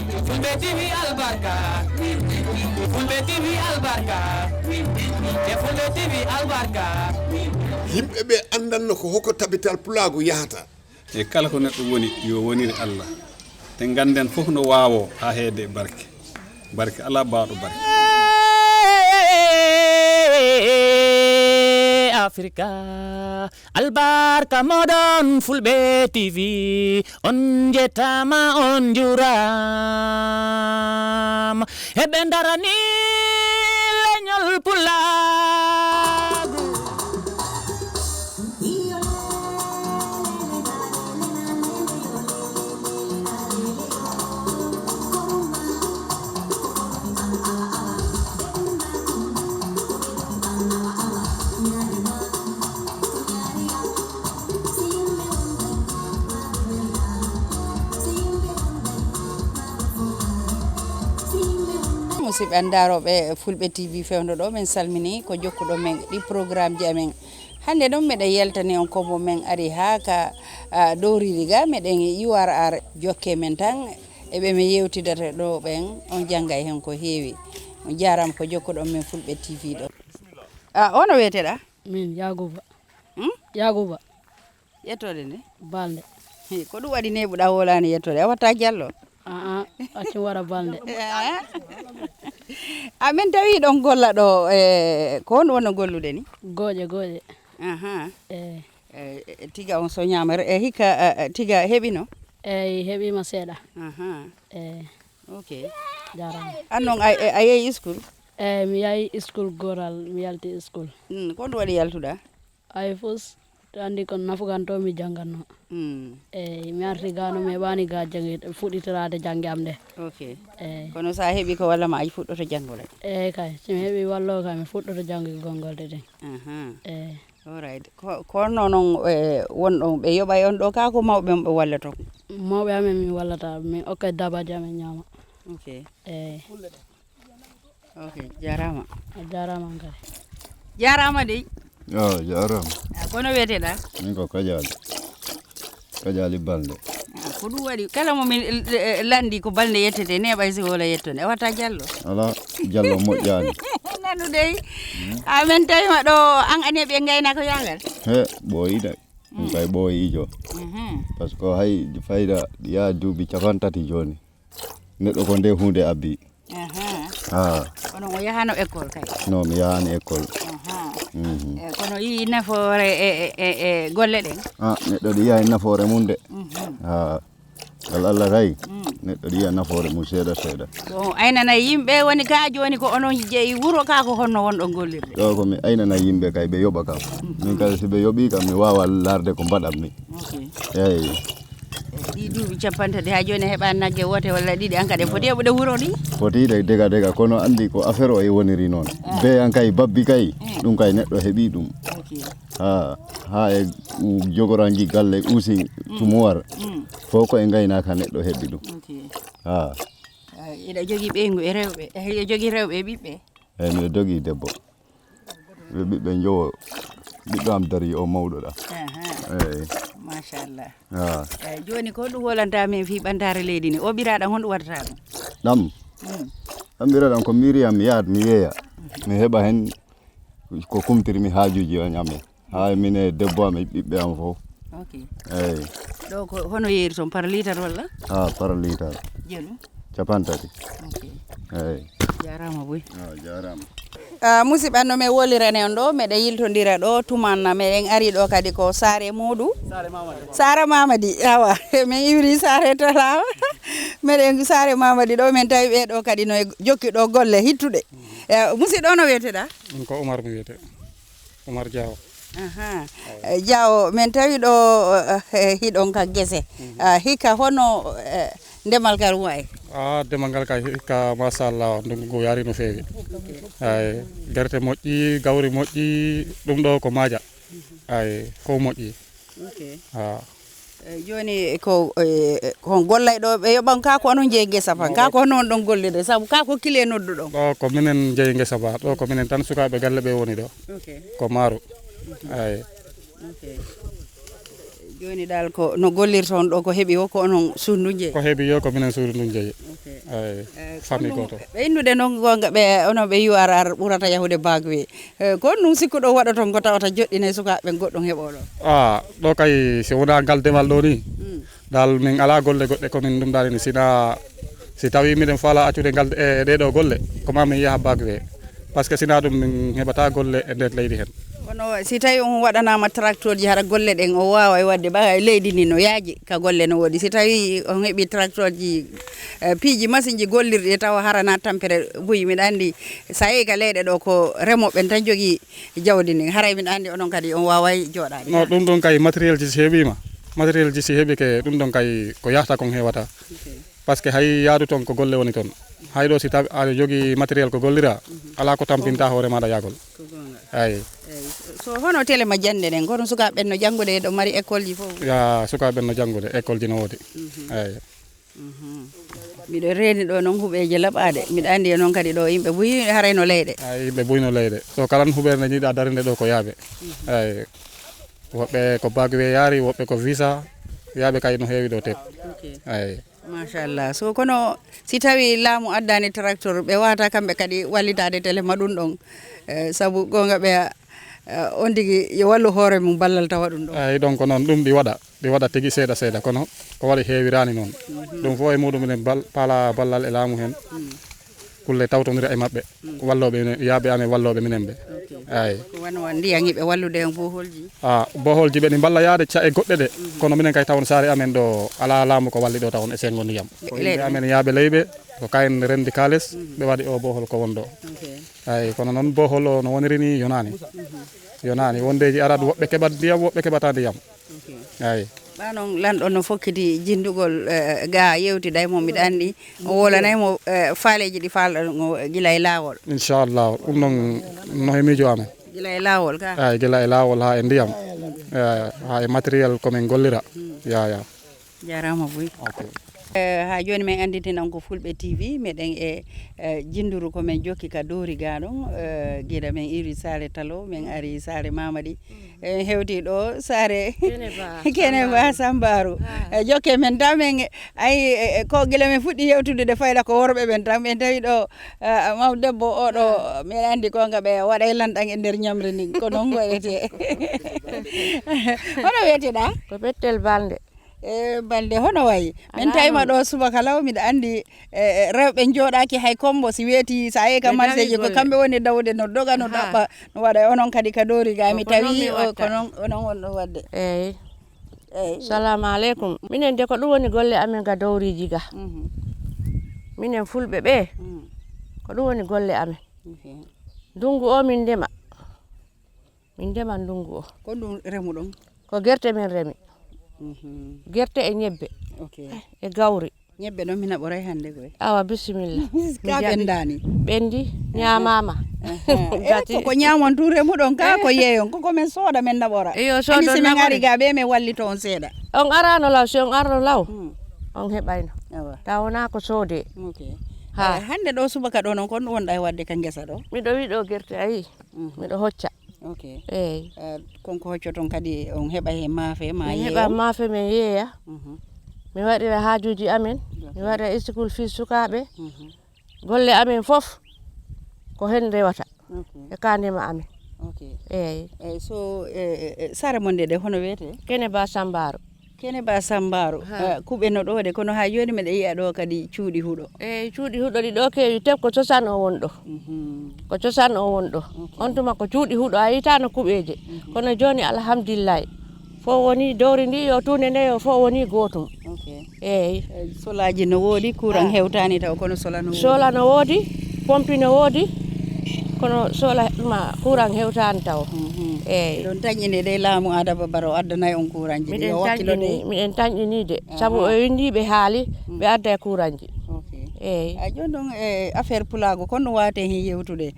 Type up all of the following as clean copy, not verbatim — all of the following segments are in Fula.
Fulbe TV albarka Fulbe TV albarka e Fulbe TV albarka yimɓe ɓe andanno ko hokko tabital Pulaagu yahata e kala ko neɗɗo woni yo wonire Allah te ganden fof no waawo ha heede barke ala baaɗo barke Africa albarka modon Fulbe TV on jetama on juram hebe darani leñol Pulaagu musidɓe andaroɓe Fulbe TV fewndo ɗo men salmini ko jokkuɗo men ɗi programme ji amen hande ɗon meɗen yaltani on komo men ari ha ka dowriri ga meɗen URR jokke men tan eɓe mi yewtidata ɗo ɓen on janggay hen ko heewi on jarama ko jokkuɗon men Fulbe TV ɗo ono weteɗa min Yaguba Yaguba yettode nde balde ko ɗum waɗi neɓuɗa wolani yettode a watta diallo accum waɗa balde amin tawi ɗon golla ɗo ko honɗum wonno gollude ni gooƴe tiga on so ñama hikka tiga heɓino eyi heɓima seeɗa ok jarama an noon a yeehi school eyi mi yahi school goral mi yalti school ko ɗum waɗi yaltuɗa ay fus to andi kon nafugan to mi jangganno eyi mi arti ga no mi heɓani ga fuɗɗitorade jangge am nde ok eyi kono sa heeɓi ko walla ma a fuɗɗoto janggole eyi kay somi heeɓi wallo kay mi fuɗɗoto jangge gongolde den eyi alright kono noon wonɗon ɓe yoɓay on ɗo ka ko mawɓe on ɓe wallato mawɓe amen mi wallata mi okka dabaji amen ñaama ok eyi ok jarama a jarama kadi jarama dey yo jarama kono weteɗa min ko kajali balde ko ɗum waɗi kala momin landi ko balde yettete neɓay si wola yettone a watta diallo ala diallo moƴƴani nanu dey amin tawima ɗo an aneɓe gayna ko yagal he ɓooyide ɗum kay ɓooyijo par ce que hay fayda ya duuɓi 30 joni neɗɗo ko nde hunde abbi kono o yahano école kay non mi yahani école kono yi nafoore e golle ɗen neɗɗo ɗo yiya nafoore mum de Allah kay neɗɗo ɗo yiya nafoore mum seeɗa seeɗa bon aynana yimɓe woni ka joni ko onon jeeyi wuro ka ko honno wonɗon gollirde ɗo komi aynana yimɓe kay ɓe yoɓa kam min kadi si ɓe yoɓi kam mi wawa larde ko mbaɗatmi eyi ɗi duuɓi 50 ha joni heɓa nagge wote walla ɗiɗi an kadi foti heɓude wuro ɗi fotiɗe dega kono andi ko affaire o e woniri noon be an kay babbi kay ɗum kay neɗɗo heeɓi ɗum ha e jogoranji galle usi tumuwar fof ko e gaynaka neɗɗo heɓi ɗum iɗa jogui ɓeygu e rewɓe eɗa jogui rewɓe e ɓiɓɓe eyyi miɗa jogui debbo ɓe ɓiɓɓe jowo ɓiɗɗo am dari o mawɗoɗa eyyi machallah joni ko ɗum wolanta min fi ɓantare leydi ni o ɓiraɗam honɗum waɗata ɗum ɗam ɓiraɗam ko miriyam mi yahat mi yeeya mi heɓa hen ko kumtirmi haajuji on amen ha min e debbo am e ɓiɓɓe am fof eyyi ɗo ko hono yeeri toon par litre walla par litre jeelu 50 eyyi jarama boy jarama musidɓe no mi wolirane on ɗo meɗen yiltodira ɗo tumanna meɗen ari ɗo kadi ko Sare Modou Sare Mamadi awa min iwri Sare tala meɗen Sare Mamadi ɗo min tawi ɓeɗo kadi no jokki ɗo golle hittuɗe musidɗo no wiyeteɗa ko Omar mi wiyete Omar Diawo Diawo min tawi ɗo hiɗon ka guese hikka hono ndemal kal wayi demal ngal kay hikka machallah ndungu yari no feewi ay gerte moƴƴi gawri moƴƴi ɗum ɗo ko maaja ay ko moƴƴi joni ko gollay ɗo ɓe yoɓan ka ko onon jeeyi gesa fan ka ko noon ɗon gollide sabu ka ko kile nodduɗon ɗo ko minen jeeyi gesa ba ɗo ko minen tan sukaɓe galle ɓe woni ɗo ko maaro ay joni dal ko no gollirton ɗo ko heeɓi o ko onon sunnuje ko heeɓi yo ko minen suudu ndun jeeyi eyi famille goto ɓe innude noon gonga ɓe onon ɓe yiwa ar ɓurata yahude bagwe ko ɗum sikkuɗo waɗa toon ko tawata joɗɗine sukaɓe goɗɗon heɓoɗo ɗo kay si wona ngal demal ɗo ni dal min ala golle goɗɗe komin ɗum dani sina si tawi miɗen faala accude ngal e ɗeɗo golle koma min yaha bagwe par ce que sina ɗum min heɓata golle e nder leydi hen kono si tawi on waɗanama tracteur ji hara golle ɗen o wawa wadde ɓa leydi ni no yaaji ka golle no woodi si tawi on heeɓi tracteur ji piiji machine ji gollirɗi tawa harana tampere buyi miɗa andi sa yeehi ka leyɗe ɗo ko remoɓe tan jogui jawdi ndi haray miɗa andi onon kadi on waway joɗade non ɗum ɗon kay matériel ji si heeɓima matériel ji si heeɓi ke ɗum ɗon kay ko yahta kon hewata par ce que hay yaadu toon ko golle woni toon hayɗo si tawi aɗa jogui matériel ko gollira ala ko tampinta hoore maɗa yagol eyi so hono télé ma jande ɗen kono sukaɓe no janggude ɗo mari école ji fof ya sukaɓe no janggude école ji no woodi eyi miɗo reeni ɗo noon huuɓeje laɓade miɗa andi noon kadi ɗo yimɓe buyi harayno leyɗe eyi yimɓe buyno leyɗe so kala huɓerde jiiɗa darinde ɗo ko yaaɓe eyi woɓɓe ko bagwe yaari woɓɓe ko visa yaaɓe kay no heewi ɗo tet eyi machallah so kono si tawi laamu addani tracteur ɓe wata kamɓe kadi wallitade télé ma ɗum ɗon saabu gonga ɓe on tigui yo wallu hoore mum ballal tawa ɗum ɗo eyi donc noon ɗum ɗi waɗa tigui seeɗa seeɗa kono ko waɗi heewirani noon ɗum fof e muɗum enen paala ballal e laamu hen kulle tawtodira e mabɓe walloɓe yaaɓe amen walloɓe minen ɓe eyi wano ndiyan hiɓe wallude en boholji boholji ɓe ɗi balla yaade ca e goɗɗe ɗe kono minen kay tawon Sare amen ɗo ala laamu ko walli ɗo tawon e sengo ndiyam ko yimɓe amen yaaɓe leyɓe ko kayen rendi kalis ɓe waɗi o bohol ko won ɗo eyi kono noon bohol o no woniri ni yonani wondeji arad woɓɓe keɓat ndiyam woɓɓe keɓata ndiyam eyi ɓanon lanɗo no fokkiti jindugol ga yewtida e mo mbiɗa andi o wolanaymo faaleji ɗi falɗo guila e lawol inchallah ɗum noon no e miijo amen guila e lawol ka eyi guila e lawol ha e ndiyam ha e matériel komin gollira yaya jarama boy ha joni min anditinan ko Fulbe TV meɗen e jinduru komin jokki ka doori ga ɗon guiɗa min iri Sare talo min ari Sare Mamadi hewti ɗo Sare Keneba Sambaaro jokke men taw min ayi ko guila min fuɗɗi yewtude de fayda ko worɓe ɓen tan ɓen tawi ɗo maw debbo oɗo min andi konga ɓe waɗa lanɗan e nder ñamre ni ko noon waɗete hono weteɗa ko Bettel Balde balde hono wayi min tawima ɗo subaka law miɗa andi rewɓe jooɗaki hay kombo si weeti sa yehi ka marché ko kamɓe woni dawde no doga no ɗaɓɓa no waɗa onon kadi ka doori ga mi tawi ko onon wonɗo wadde eyyi salamu aleykum minen de ko ɗum woni golle amen ga dowriji ga minen Fulɓe ɓe ko ɗum woni golle amen ndungu o min ndema ndungu o ko ɗum remu ɗon ko gerte men remi gerte e ñebbe e gawri ñebbe ɗon mina ɓoray hande koy awa bisimilla ka ɓendani ɓendi ñamama ko ñamon tu remuɗon ka ko yeeyon koko men sooda men naɓora iyo sodo si min ari ga ɓe min wallito on seeɗa on arano law si on arno law on heɓayno taw wona ko soode ha hande ɗo subaka ɗo noon kon wonɗa e wadde ka guesa ɗo miɗo wi ɗo gerte ayi miɗo hocca eyyi konko hoccoton kadi on heɓa he maafe ma yeeyo heɓa maafe men yeeya mi waɗira haajuji amen mi waɗira school fees sukaɓe golle amen fof ko hen rewata e ka ndema amen eyyi so Sare monde ɗe hono wiyete Keneba Sambaaro Keneba Sambaaro kuɓe no ɗo de kono ha joni miɗa yiya ɗo kadi cuuɗi huuɗo eyyi cuuɗi huuɗo ɗi ɗo kewi teb ko cosan o won ɗo ko cosan o won ɗo on tuma ko cuuɗi huuɗo a yitano kuɓeje kono joni alhamdulillahi fo woni dowri ndi yo tunde nde yo fo woni gotum eyyi solaji no woodi courant hewtani taw kono sola no woodi pompi no woodi kono sola ma courant hewtani taw eyyi ɗon tañƴini de laamu Adama Barrow addanayi on courant ji miɗen tañƴinide saabu o windiɓe haali ɓe adda e courant ji eyyi joni ɗon affaire Pulaagu kon no wate hen yewtude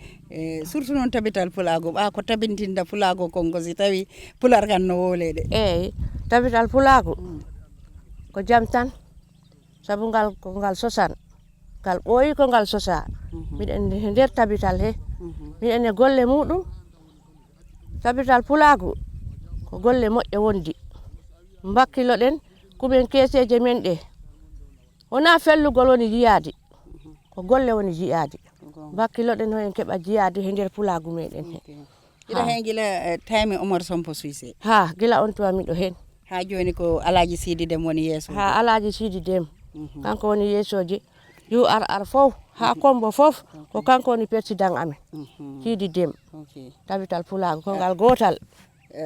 surtout noon tabital Pulaagu ɓa ko tabintinta Pulaagu konko si tawi pular kan no wolede eyyi tabital Pulaagu ko jaam tan saabu ngal ko ngal sosan ngal ɓooyi ko ngal sosa miɗen nder tabital he miɗen e golle muɗum tabital Pulaagu ko golle moƴƴe wondi bakkiloɗen kuɓen keeseje men ɗe wona fellugol woni jiyaadi ko golle woni jiyaadi bakkiloɗen hoyen keɓa jiyaadi he nder pulaagu meɗen he ila hen gila time Omar Sompo Suisse ha gila on tuwa miɗo hen ha joni ko Alaji Sidi Dem woni yeeso ha Alaji Sidi Dem kanko woni yeesoje URR fof ha kombo fof ko kanko woni président amen Sidi Dem tabital Pulaagu kongal gotal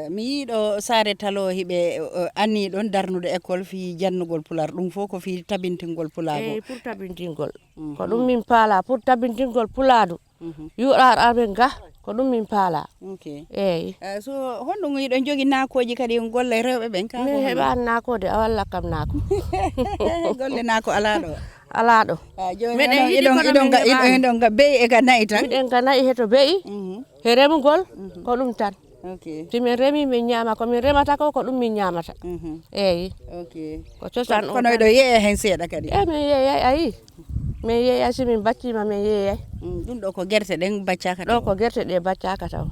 mi yiiɗo Sare talo hiɓe anni ɗon darnude école fi jannugol pular ɗum fof ko fi tabintingol Pulaagu pour tabintingol ko ɗum min paala pour tabintingol Pulaadu URR ɓen ga ko ɗum min paala eyi so honɗum yiɗon jogui nakoji kadi golle rewɓe ɓen ka min heɓani nakode a walla kam nako golle nako alaɗo alaɗo meɗen ga beyi e ga nayi tan miɗen ga nayi heto beyi he remugol ko ɗum tan si min remi min ñama ko min remata ko ɗum min ñamata eyi ko cosan kono ɗo yeeya hen seeɗa kadi e min yeeyay ayi min yeeyay si min baccima min yeeyay ɗum ɗo ko guerte ɗen baccaka ɗo ko guerte ɗe baccaka taw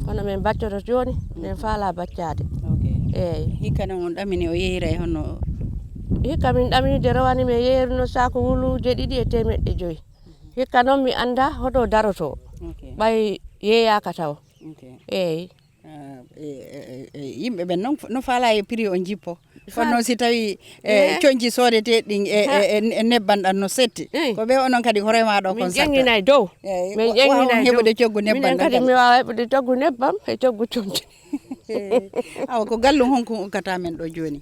kono min baccoto joni min faala baccade eyi hikka noon on ɗamini o yeeyira e honno hikka min ɗaminide rowani min yeerino saku wuluje 2 e temeɗɗe 5 hikka noon mi anda hoto daroto ɓay yeeyaka taw eyi yimɓe ɓen noon no faala e prix o jippo kono noon si tawi coñci soodeteɗi e nebban ɗan no setti ko ɓe onon kadi horema ɗo kon satta min ƴeŋinay dow min ƴeŋinay heɓude coggu nebban minen kadi mi wawa heɓude coggu nebbam e coggu coñci awa ko gallum honko ukkata men ɗo joni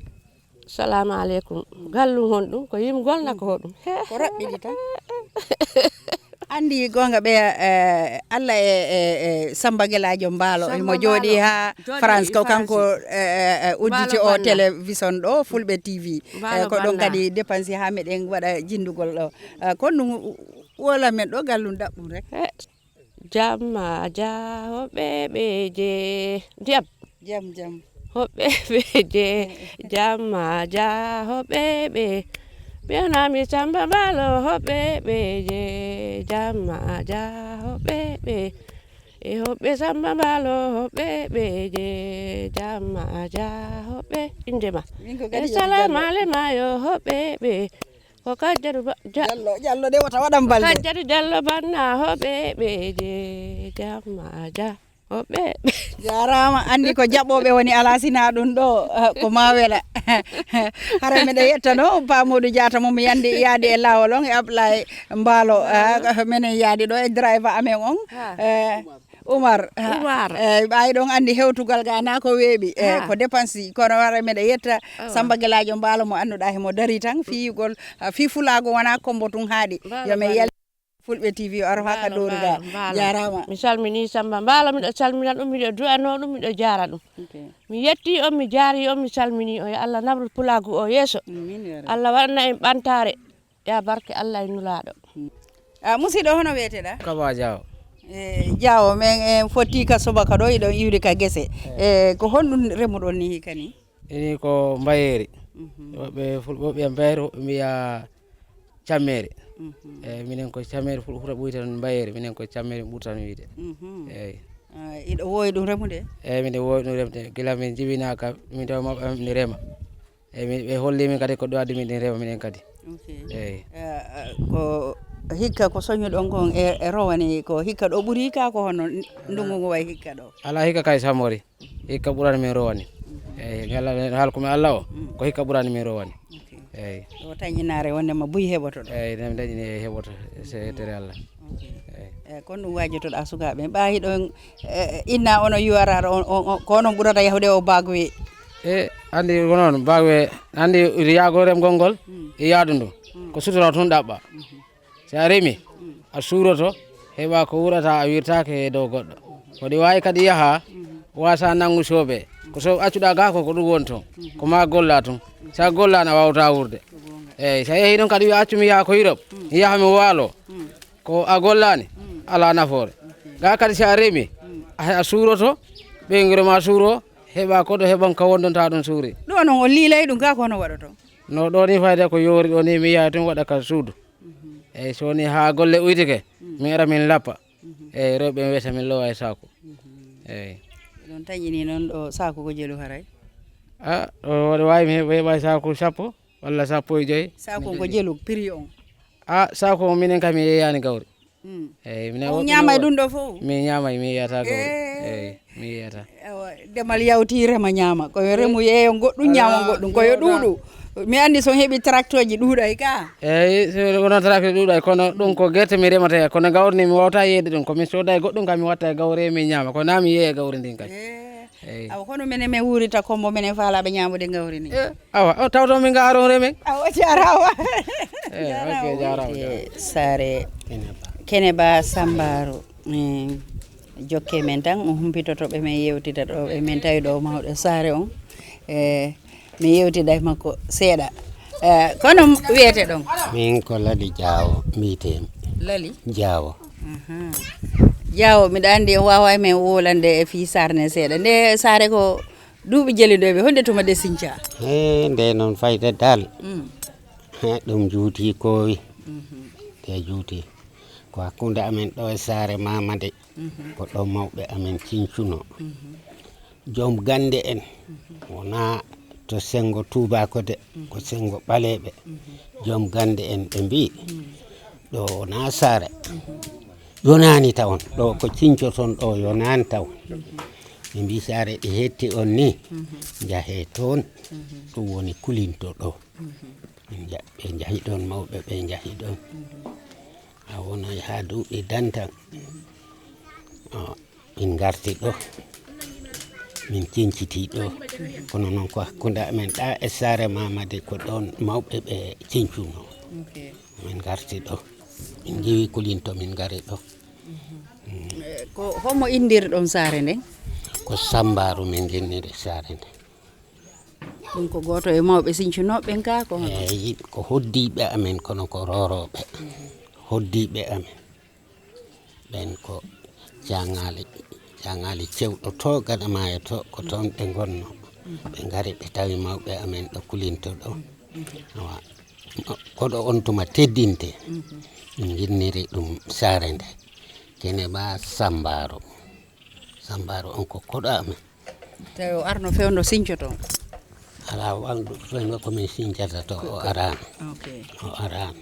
salamu aleykum gallum honɗum ko yimgol na ko hoɗum ko raɓɓiɗi tan andi gonga ɓe Allah e Samba Guelajo Mbaalo mo jooɗi ha France ko kanko udditi o télévision ɗo Fulbe TV ko ɗon kadi dépensi ha meɗen waɗa jindugol ɗo kono ɗum wola men ɗo gallum daɓɓum rek jamma ja hoɓɓe ɓeje ndiyam jam hoɓɓe ɓeje jamma ja hoɓɓe ɓe Bianami Samba Mbaalo hoɓɓe ɓeje jamma ja hoɓɓe ɓe e hoɓɓe Samba Mbaalo hoɓɓe ɓeje jamma ja hoɓɓe indema e salamu aleyma yo hoɓɓe ɓe ko kajjatu jallo de wata waɗam balde kajjatu jallo banna hoɓɓe ɓeje jamma ja hoɓɓe jarama andi ko jaɓɓoɓe woni alasina ɗum ɗo ko mawela hara meɗe yettano Pamoudou Diatta momi yaadi e lawol on e Ablaye Mbaalo minen yaadi ɗo e driver amen on Oumar ɓawi ɗon andi hewtugal ga na ko weeɓi ko dépense kono wara meɗe yetta Samba Guelajo Mbaalo mo anduɗa hemo dari tan fiyugol fi Fulaagu wona kombo tun haaɗi yomi yel Fulbe TV o aro haka doruga jarama mi salmini Samba Mbaalo miɗo salmina ɗum miɗo du'ano ɗum miɗo jara ɗum mi yetti on mi jaari on mi salmini o ya Allah nabru Pulaagu o yeeso Allah waɗana en ɓantare ya barke Allah e nulaɗo musidɗo hono wiyeteɗa Kaba Diaw Diaw men en fotti ka subaka ɗo iɗon iwri ka guese ko honɗum remuɗon ni hikka ni ini ko mbayeri woɓɓe fulɓe en mbayeri woɓɓe mbiya cammere minen ko cammere ɓuura ɓuyta mbayeri minen ko cammere ɓurtan wiide eyyi iɗo wowi ɗum remude eyyi minde wowi ɗum remde gila min jibinaka min taw mabɓe mi rema eyyi ɓe holli min kadi ko ɗo addi min rema minen kadi eyyi ko hikka ko soñuɗon kon e rowani ko hikka ɗo ɓuuri ka ko hono ndungu ngu way hikka ɗo ala hikka kay samori hikka ɓurani min rowani eyyi haala komin Allah o ko hikka ɓurani min rowani eyyi o tañinare wondema buyi heɓoto ɗo eyyi nem dañini heɓoto so yettere Allah eyyi kono ɗum wajotoɗa sukaɓe ɓawi ɗon inna ono URR ko onon ɓurata yahude o bagwe andi ko noon bagwe andi yago remgol ngol e yaadu ndu ko sutora tun ɗaɓɓa so a remi a suuroto heɓa ko wurata a wirtake e dow goɗɗo koɗi wawi kadi yaaha wasa nanggu sooɓe ko so accuɗa ga ko ɗum woni toon ko ma golla tun sa gollani a wawata wurde eyyi sa yeehi ɗon kadi wiya accumi yaha ko Europe yaha mi waalo ko a gollani ala nafoore ga kadi sa remi a suuroto ɓeygiroma suuro heɓa koɗo heɓan ka wondonta ɗum suuri ɗo noon o liilay ɗum ga ko hono waɗoto no ɗo ni fayde ko yoori ɗo ni mi yaha tun waɗa ka suudu eyyi so woni ha golle uytike min ara min lappa eyyi rewɓe wiyata min lowa e saku eyyi ɗon tañini noon ɗo saku ko jelu haray waɗa wawi mi heɓa sako sappo walla sappo e joyi sako ko jelu prix on sako minen kam mi yeyani gawri eyyi minen on ñamay ɗum ɗo fof mi ñamay mi yeyata gawri eyyi mi yeyata demal yawti rema ñama koyo remu yeeyo goɗɗum ñama goɗɗum koyo ɗuuɗu mi andi son heeɓi tracteur ji ɗuuɗay ka eyyi wono tracteur ɗuuɗay kono ɗum ko guerte mi remata kono gawri ni mi wawata yeyde ɗum komi sooda e goɗɗum kam mi watta e gawri mi ñama ko na mi yeeya gawri ndin kadi eyyi awa hono minen min wurita kombo minen faalaɓe ñamude gawri ni awa tawto min ga aron remen awa jarama jarama Sare Keneba Sambaaro jokke men tan o humpitotoɓe men yewtida ɗo ɓe min tawi ɗo mawɗo Sare on mi yewtida makko seeɗa kono wiyete ɗon min ko Lali Diawo mbiyetemi Lali Diawo Diawo mbiɗa andi en wawa men wolande e fi sarne seeɗa nde Sare ko duuɓi jelidoɓe honde tuma de sinthia nde noon fayda dal ɗum juuti kowi te juuti ko hakkude amen ɗo e Sare Mamadi ko ɗo mawɓe amen cincuno joom gande en wona to sengo tubako de ko sengo ɓaleɓe joom gande en ɓe mbi ɗo wona Sare yonani tawon ɗo ko cincoton ɗo yonani tawon ɓe mbi Sare ɗi hetti on ni jahe toon ɗum woni kulinto ɗo ɓe jahi ɗon mawɓe ɓe jahi ɗon a wona ha duuɓi dantan min garti ɗo min cinciti ɗo kono noon ko hakkude amen ɗa e Sare Mamadi ko ɗon mawɓe ɓe cincuno min garti ɗo min jeewi kulinto min gari ɗo ko homo indirɗon Sare nden ko Sambaaro min jinniri Sare nde ɗum ko goto e mawɓe sincunoɓen ka ko eyyi ko hoddiɓe amen kono ko roroɓe hoddiɓe amen ɓen ko jangali cewɗo to gaɗa maayo to ko toon ɓe gonno ɓe ngari ɓe tawi mawɓe amen ɗo kulinto ɗo awa koɗo on tuma teddinte min jinniri ɗum Sare nde Keneba Sambaaro on ko koɗo amen tawi o arno fewno sincoto ala waldu fewno komin sincata to o arano o arano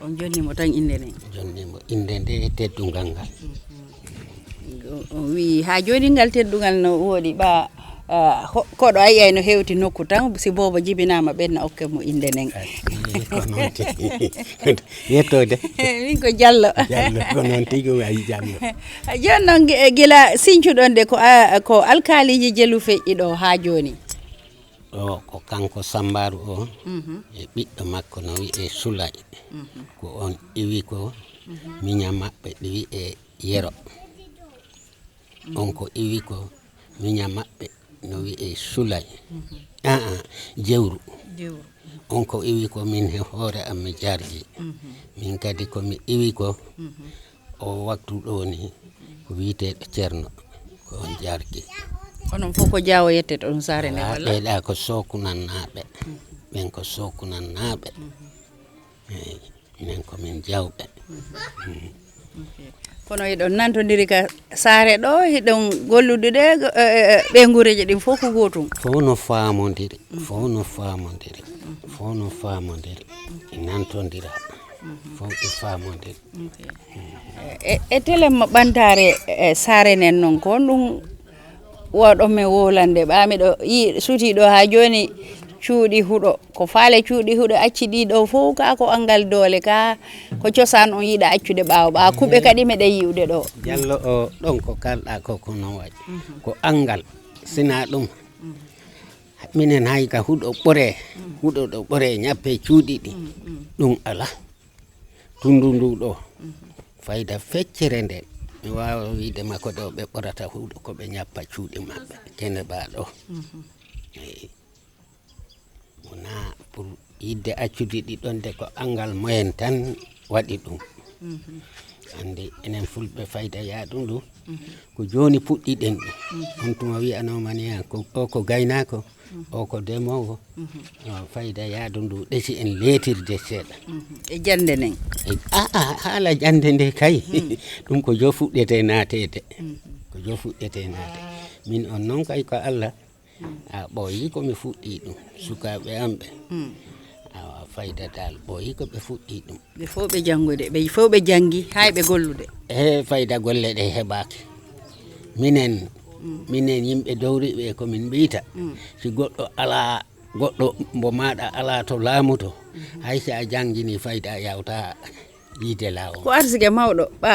on jonnimo tan inde nden jonnimo inde nde teddungal ngal on wi ha joni ngal teddugal no woɗi ɓa koɗo a yiyay no hewti nokku tan si bobo jibinama ɓenna okke mo inde nden ko noon yettode min ko Diallo ko noon tigi wayi Diallo joni noon gila sincuɗon de ko alkaliji jelu feƴƴi ɗo ha joni ɗo ko kanko Sambaaro o e ɓiɗɗo makko no wiye Sulay ko on iwi ko miña maɓɓe ɗi wiye Yero on ko iwi ko miña maɓɓe no wiye Sulay Jewru on ko iwi ko min he hoore am mi jarji min kadi ko mi iwi ko o waktu ɗo ni ko wiyeteɗo Ceerno ko on jargi onon fof ko Diawo yette ɗon Sare nde walla ɓeeɗa ko sokunannaɓe ɓen ko sokunannaɓe eyyi minen komin Diawɓe kono eɗon nantodiri ka Sare ɗo eɗon gollude ɗe ɓe guureje ɗin fof ko gotum fof no famodiri fof no famodiri fof no famodiri e nantodira fof e famodiri e telem ɓantare Sare nen noon ko ɗum waɗon min wolande ɓamiɗo yi suti ɗo ha joni cuuɗi huuɗo ko faale cuuɗi huuɗo acci ɗiɗo fof ka ko angal doole ka ko cosaan on yiiɗa accude ɓaawo ɓa kuɓe kadi meɗe yiwde ɗo Diallo o ɗon ko kalɗa ko kono waɗi ko angal sina ɗum minen hay ka huuɗo ɗo ɓore ñappe cuuɗi ɗi ɗum ala tundu ndu ɗo fayda feccere nde mi wawa wiide makko ɗo ɓe ɓorata huuɗo ko ɓe ñappa cuuɗi maɓɓe Keneba ɗo eyyi wona pour yidde accude ɗiɗon de ko angal moyen tan waɗi ɗum andi enen Fulɓe fayda yaɗum ndu ko joni puɗɗiɗen ɗum on tuma wiyanomani o ko gaynako o ko demowo fayda yaadu ndu ɗesi en leetirde seeɗa e jande nen haala jande nde kay ɗum ko jo fuɗɗete naatede ko jo fuɗɗete naate min on noon kay ko Allah ɓooyi komi fuɗɗi ɗum sukaaɓe am ɓe awa fayda dal ɓooyi ko ɓe fuɗɗi ɗum ɓe fof ɓe janngude ɓe fof ɓe janngi hay ɓe gollude fayda golle ɗe heɓaaki minen yimɓe dowriɓe komin mbiyta si goɗɗo alaa goɗɗo mbo maɗa alaa to laamu to hay si a janngini fayda yawta yiide laawol ko arsike mawɗo ɓa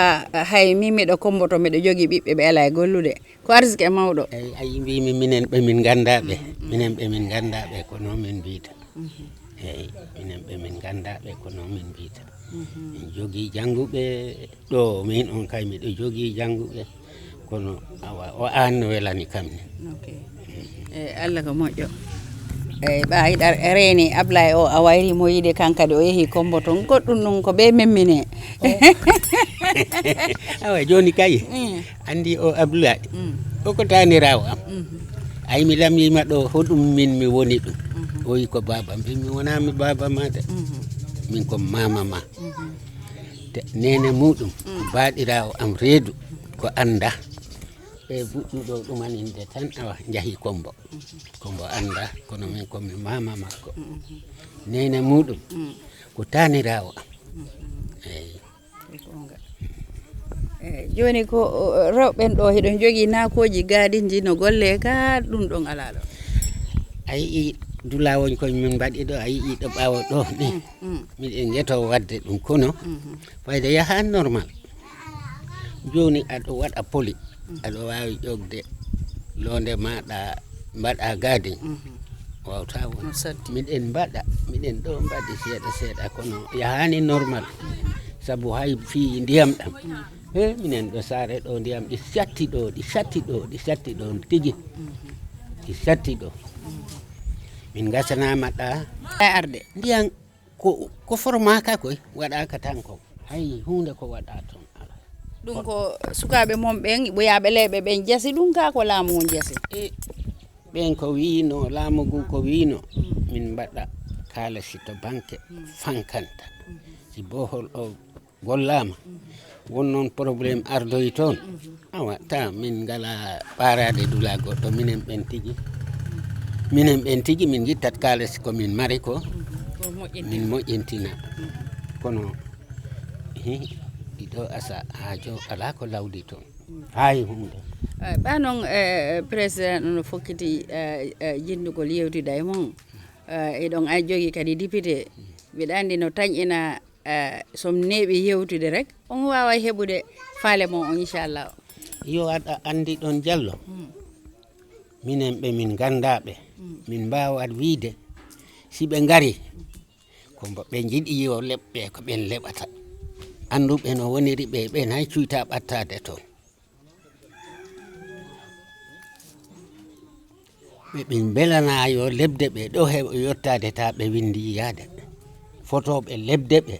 hay min miɗo komboto miɗo jogii ɓiɓɓe ɓe ala e gollude ko arsike mawɗo eyi ayi mbimi minen ɓe min ganndaɓe minen ɓe min ganndaɓe ko noon min mbiyta eyi minen ɓe min ganndaɓe ko noon min mbiyta min jogii jannguɓe ɗo min on kay miɗo jogii jannguɓe kono awa o an no welani kam ni eyi Allah ko moƴƴo eyi ɓa yiɗa reeni Ablaye o a wayri mo yiide kankadi o yeehi kombo toon goɗɗum ɗum ko ɓe memmine awa joni kay andi o Ablaye o ko tanirawo am ay mi lamyima ɗo hoɗum min mi woni ɗum o wi ko baba mbimi wonami baba ma de min ko mama ma te nene muɗum baɗirawo am reedu ko anda ɓe fuɗɗuɗo ɗumaninde tan awa jahi kombo anda kono min komi mama makko nene muɗum ko tanirawo am eyi joni ko rewɓen ɗo hiɗon jogii nakoji gaadinji no golle ka ɗum ɗon ala ɗo a yii dulawon koye min mbaɗi ɗo a yii ɗo ɓawo ɗo ni miɗen jeto wadde ɗum kono fayda yaha normal joni aɗo waɗa poli aɗo wawi ƴogde londe maɗa mbaɗa gadin wawta won miɗen ɗo mbaɗi seeɗa kono yahani normal sabu hay fi ndiyam ɗam minen ɗo Sare ɗo ndiyam ɗi satti ɗo tigi ɗi satti ɗo min gasanama ɗa arde ndiyam ko formaka koy waɗaka tan ko hay hunde ko waɗa toon ɗum ko sukaɓe mom ɓen ɓoyaɓe leyɓe ɓen jasi ɗum ka ko laamu ngun jasi ɓen ko wino laamu ngu ko wino min mbaɗa kalasi to banque fankanta si bohol o gollama won noon probléme ardoyi toon awa ta min ngala ɓarade dula goɗɗo minen ɓen tigi min gittat kalasi komin mari ko min moƴƴintina kono ɗiɗo asa haajo ala ko lawdi toon hayi hunde ɓa noon président no fokkiti jindugol yewtida e mon eɗon a jogii kadi député mbiɗa anndi no tañƴina som neeɓi yewtude rek on wawa heɓude faale mon on inchallah yo aɗa anndi ɗon Diallo minen ɓe min ganndaɓe min mbawat wiide si ɓe ngari kombo ɓe jiɗi yo leɓɓe ko ɓen leɓata anduɓe no woniri ɓe ɓen hay cuyta ɓattade toon ɓe ɓin belana yo lebde ɓe ɗo heɓa yottade ta ɓe windi yaade fotoɓe lebde ɓe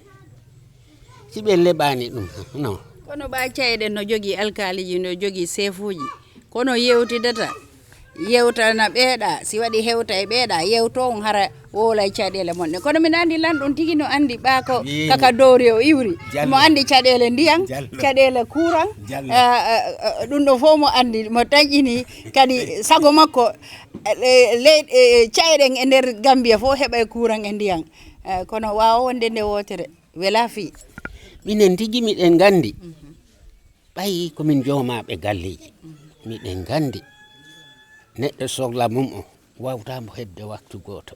si ɓe leɓani ɗum non kono ɓa ceyɗen no jogii alkaliji no jogii sefuji kono yewtidata yewtana ɓeeɗa si waɗi hewta e ɓeeɗa yewto on hara wola e caɗele monɗe kono min andi lanɗon tigi no andi ɓa ko kaka dowri o iwri mo andi caɗele ndiyam caɗele courant ɗum ɗo fof mo andi mo taƴƴini kadi sago makko cayɗen e nder Gambia fof heɓa e courant e ndiyam kono wawa wonde nde wotere wela fi minen tigi miɗen gandi ɓayi komin jomaɓe galleji miɗen gandi neɗɗo sohla mum o wawtamo hebde waktu goto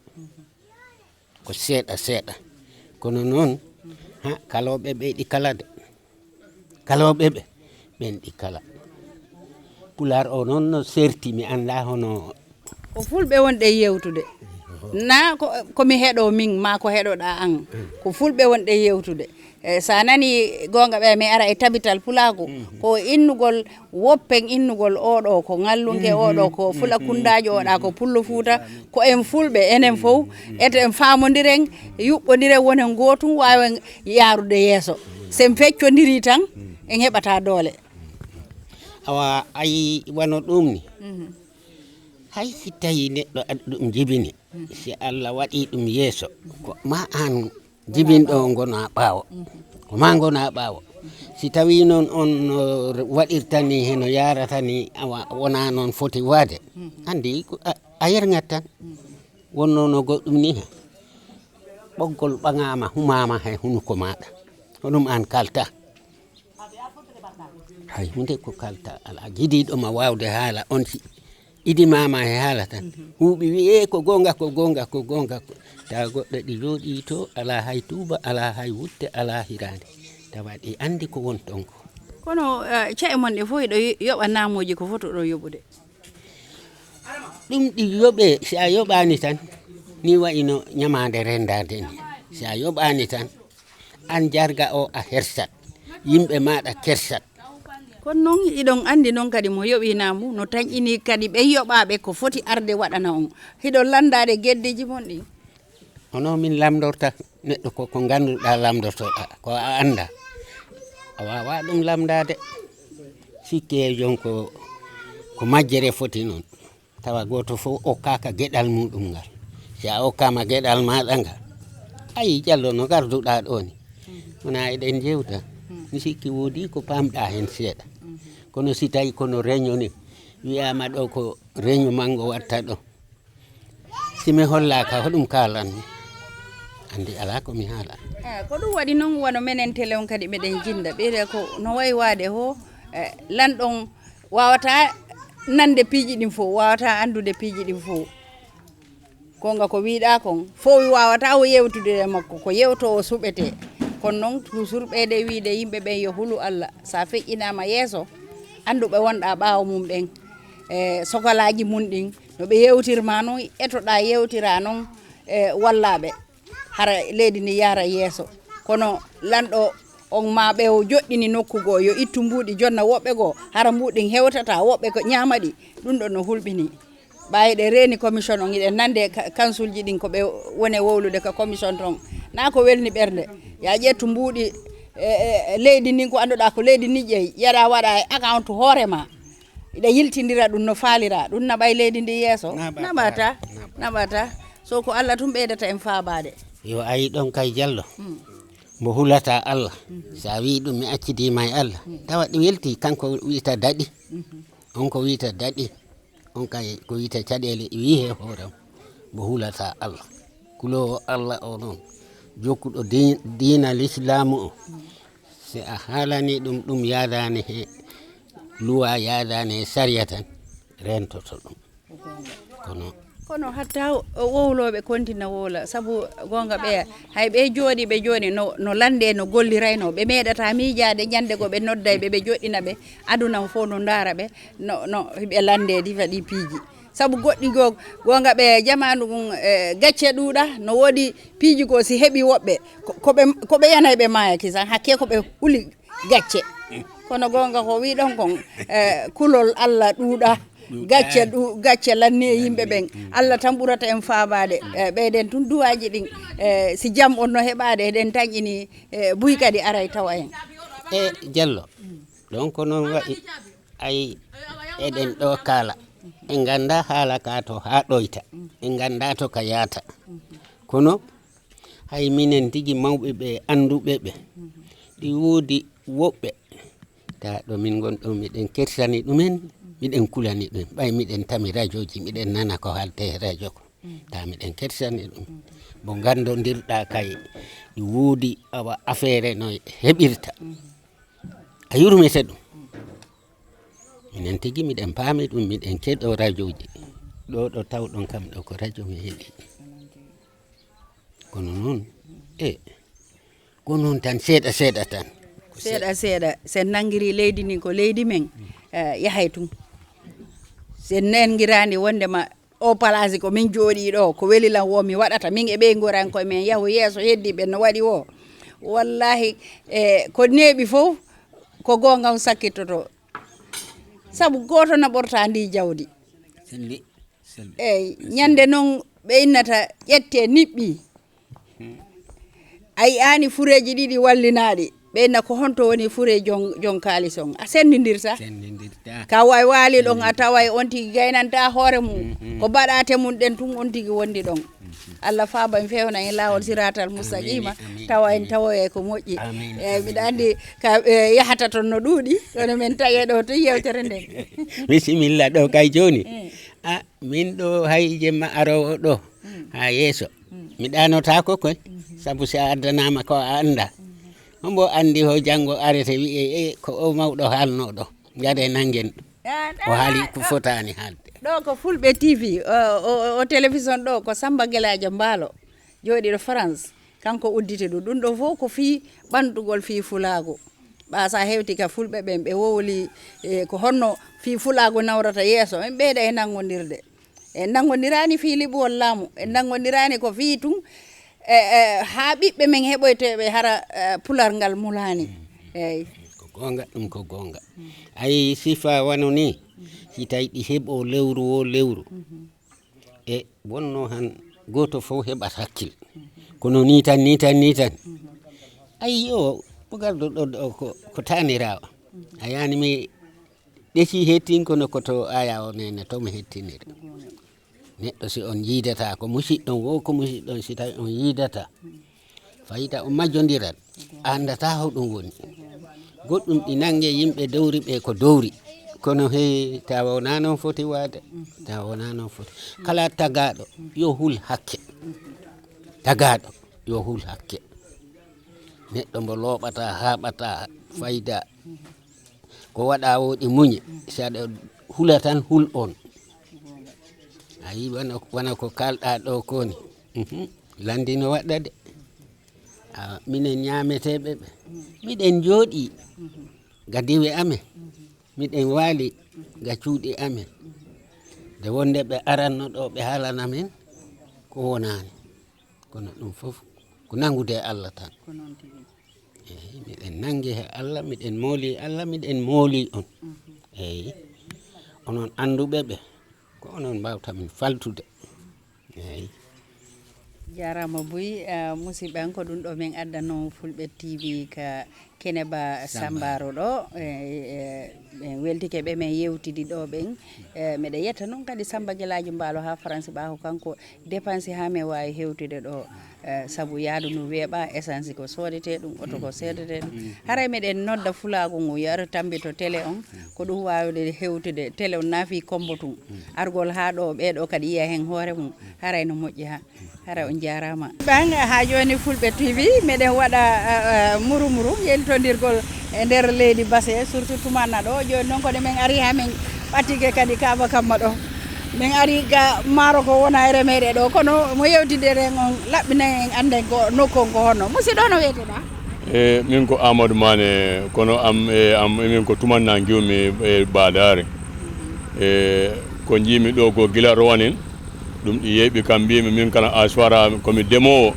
ko seeɗa kono noon kaloɓe ɓe ɗi kala de kaloɓe ɓe ɓen ɗi kala Pular o noon no serti mi anda hono ko fulɓe wonɗe yewtude na komi heɗo min ma ko heɗoɗa an ko fulɓe wonɗe yewtude sa nani gonga ɓe mi ara e tabital Pulaagu ko innugol woppen innugol oɗo ko ngallunke oɗo ko fula kundajo oɗa ko pullo Fuuta ko en fulɓe enen fof eten famodiren yuɓɓodiren wonen gotum wawen yarude yeeso sen feccodiri tan en heɓata doole awa ayi wano ɗum ni hay si tawi neɗɗo ɗum jibini si Allah waɗi ɗum yeeso ko ma an jibinɗo gona ɓaawo ko ma gona ɓaawo si tawi noon on waɗirtani heno yaratani awa wona noon foti waade andi a yergat tan wonno no goɗɗum ni he ɓoggol ɓaŋama humama hay hunuko maɗa hoɗum an kalta hay hunde ko kalta ala jiɗiɗoma wawde haala on si idimama e haala tan huuɓi wiye ko gonga tawa goɗɗo ɗi jooɗi to ala hay tuuba ala hay wutte ala hirande tawa ɗi andi ko won ton ko kono cae mon ɗe fof ɗo yoɓa namoji ko foto ɗo yoɓude ɗum ɗi yoɓe si a yoɓani tan ni wayino ñamade rendade ni si a yoɓani tan an jarga o a hersat yimɓe maɗa kersat kono noon iɗon andi noon kadi mo yoɓinamu no tañƴini kadi ɓe yoɓaɓe ko foti arde waɗana on hiɗon landade gueddeji mon ɗi hono min lamdorta neɗɗo ko ganduɗa lamdortoɗa ko a anda a wawa ɗum lamdade sikke jonko ko majjere foti noon tawa goto fof okkaka gueɗal muɗum ngal si a okkama gueɗal maɗa ngal ayi Diallo no garduɗa ɗo ni wona eɗen jewta mi sikki woodi ko pamɗa hen seeɗa kono si tawi kono réunion ni wiyama ɗo ko réunion mango watta ɗo simi hollaka hoɗum kalanmi andi ala komi haala ko ɗum waɗi noon wano menen télé on kadi meɗen jinda ɓeyde ko no wayi wade ho lanɗon wawata nande piiji ɗin fof wawata andude piiji ɗin fof gonga ko wiɗa kon fof wawata o yewtude makko ko yewto o suɓete kono noon toujours ɓeyde wiide yimɓe ɓen yo hulu Allah sa feƴƴinama yeeso anduɓe wonɗa ɓaawo mum ɓen sokolaji mum ɗin no ɓe yewtirma noon etoɗa yewtira noon wallaɓe hara leydi ndi yaara yeeso kono lanɗo on ma ɓe o joɗɗini nokku goo yo ittu mbuuɗi jonna woɓɓe goo hara mbuuɗin hewtata woɓɓe ko ñamaɗi ɗum ɗon no hulɓini ɓayiɗe reeni commission on iɗen nande council ji ɗin ko ɓe woni wowlude ko commission ton na ko welni ɓerde ya ƴettu mbuuɗi leydi ndin ko annduɗa ko leydi ni ƴeeyi yaɗa waɗa e account hoorema iɗa yiltidira ɗum no faalira ɗum naɓay leydi ndi yeeso naɓata so ko Allah tum ɓeydata en faabade yo ayi ɗon kay Diallo mo hulata Allah sa wi ɗum mi accidima e Allah tawa ɗi welti kanko wiyta daɗi on ko wiyta daɗi on kay ko wiyta caɗele wi he hoorem mo hulata Allah kulowo Allah o noon jokkuɗo diina l'islamu o si a haalani ɗum yadani he luwa yadani he sariya tan rentoto ɗum kono hatta wowloɓe kontina wowla saabu gonga ɓe hay ɓe jooɗi no lande no gollirayno ɓe meeɗata miijade ñande go ɓe nodday ɓe joɗɗina ɓe aduna fof no daara ɓe no ɓe landedi waɗi piiji saabu goɗɗi go gonga ɓe jamanu gacce ɗuuɗa no woodi piiji go si heeɓi woɓɓe koɓe yanay ɓe maaya kisan hakke koɓe huli gacce kono gonga ko wiɗon kon kulol Allah ɗuuɗa gacce lanni e yimɓe ɓen Allah tan ɓurata en faabade ɓeyden tun duwaji ɗin si jam on no heɓade eɗen tañƴini buy kadi aray tawa en Diallo ɗon ko noon waɗi ayi eɗen ɗo kaala en ganda haala ka to ha ɗoyta en ganda to ka yaata kono hay minen tigi mawɓe ɓe anduɓe ɓe ɗi woodi woɓɓe ta ɗo min gonɗo miɗen kersani ɗumen miɗen kulani ɗum ɓay miɗen tami radio ji miɗen nana ko haalte radio ko ta miɗen kersani ɗum bo gandodirɗa kay ɗi woodi awa affaire no heɓirta a yurmete ɗum minen tigi miɗen paami ɗum miɗen keɗo radio ji ɗo tawɗon kam ɗo ko radio mi heeɓi kono noon ko noon tan seeɗa tan seeɗa sen nangiri leydi ni ko leydi men yahay tun sen nangirani wondema o place ko min jooɗi ɗo ko welilan wo mi waɗata min e ɓey goran koye men yahu yeeso heddiɓe no waɗi o wallahi ko neeɓi fof ko gongam sakkittoto saabu goto naɓorta ndi jawdi eyyi ñande noon ɓe innata ƴette niɓɓi a yiyani fureji ɗiɗi wallinaɗi ɓeyna ko honto woni fure jon kalis on a sendidirta ka way waali ɗon a taway on tigi gaynanta hoore mum ko baɗate mum ɗen tun on tigi wondi ɗon Allah faaba en fewna en lawol siratal mustaqima tawa en tawoye ko moƴƴi eyyi mbiɗa andi ka yahata toon no ɗuuɗi kono min taƴe ɗo to yewtere nden bisimilla ɗo kay joni min ɗo hay jemma arowo ɗo ha yeeso mi ɗanotako koy sabu si a addanama ko a anda hombo andi ho janggo arete wi'e ko o mawɗo haalnoɗo gade nangen o haali ko fotani haalde ɗo ko Fulbe TV o télévision ɗo ko Samba Guelajo Mbaalo jooɗiɗo France kanko uddite ɗum ɗo fof ko fi ɓanɗugol fi Pulaagu ɓasa hewti ka fulɓe ɓen ɓe wowli ko honno fi Pulaagu nawrata yeeso en ɓeyda e nangodirde en nangodirani fi liɓuwol laamu en nangodirani ko fi tun ha ɓiɓɓe men heɓoyteɓe hara pular ngal mulani eyyi ko gonga ɗum ko gonga ayi sifa wano ni si tawi ɗi heɓo lewru o lewru e wonno han goto fof heɓat hakkil kono ni tan ayi o bugarɗo ɗo ko tanirawo a yani mi ɗesi hettin kono koto aya o nene to mi hettiniri neɗɗo si on yiidata ko musidɗon wo ko musidɗon si tawi on yiidata fayita on majjodirat andata ho ɗum woni goɗɗum ɗi nangue yimɓe dowri ɓe ko dowri kono he tawa wona noon foti waade tawa wona noon foti kala tagaɗo yo hul hakke tagaɗo yo hul hakke neɗɗo mbo looɓata haɓata fayda ko waɗa woɗi muñe si aɗa hula tan hul on ayi wona ko kalɗa ɗo koni landi no waɗɗa de minen ñameteɓe ɓe miɗen jooɗi ga diwe amen miɗen waali ga cuuɗi amen nde wonde ɓe aranno ɗo ɓe haalana men ko wonani kono ɗum fof ko nangude Allah tan eyyi miɗen nangi he Allah miɗen mooli Allah miɗen mooli on eyyi onon anduɓe ɓe ko onon mbawta min faltude eyyi jarama Boy musidɓe an ko ɗum ɗo min addano Fulbe TV ka Keneba Sambaaro ɗo ɓen weltike ɓe men yewtidi ɗo ɓen meɗe yetta noon kadi Samba Guelajo Mbaalo ha France ɓaako kanko dépense ha min wawi hewtude ɗo sabu yaadu no weeɓa essence ko sodete ɗum oto ko seedete ɗum haray meɗen nodda Fulaagu ngu yo ar tambito télé on ko ɗum wawde hewtude télé on naafi kombo tun argol ha ɗo ɓeɗo kadi yiya hen hoore mum haray no moƴƴi ha haray on jarama ɓan ha joni Fulbe TV meɗen waɗa murumuru yeltodirgol e nder leydi Basse surtout tumanna ɗo joni noon kono min ari ha min ɓattike kadi Kaba Kamma ɗo min ari ga maaro ko wona e remeɗe ɗo kono mo yewtideren on laɓɓina en anden ko nokkon ko honno musidɗo no wiyeteɗa min ko Amadou Mané kono min ko tumanna giwmi e Badare ko jiimi ɗo ko gila rowanin ɗum ɗi yeeɓi kam mbimi min kala aswara komi demowo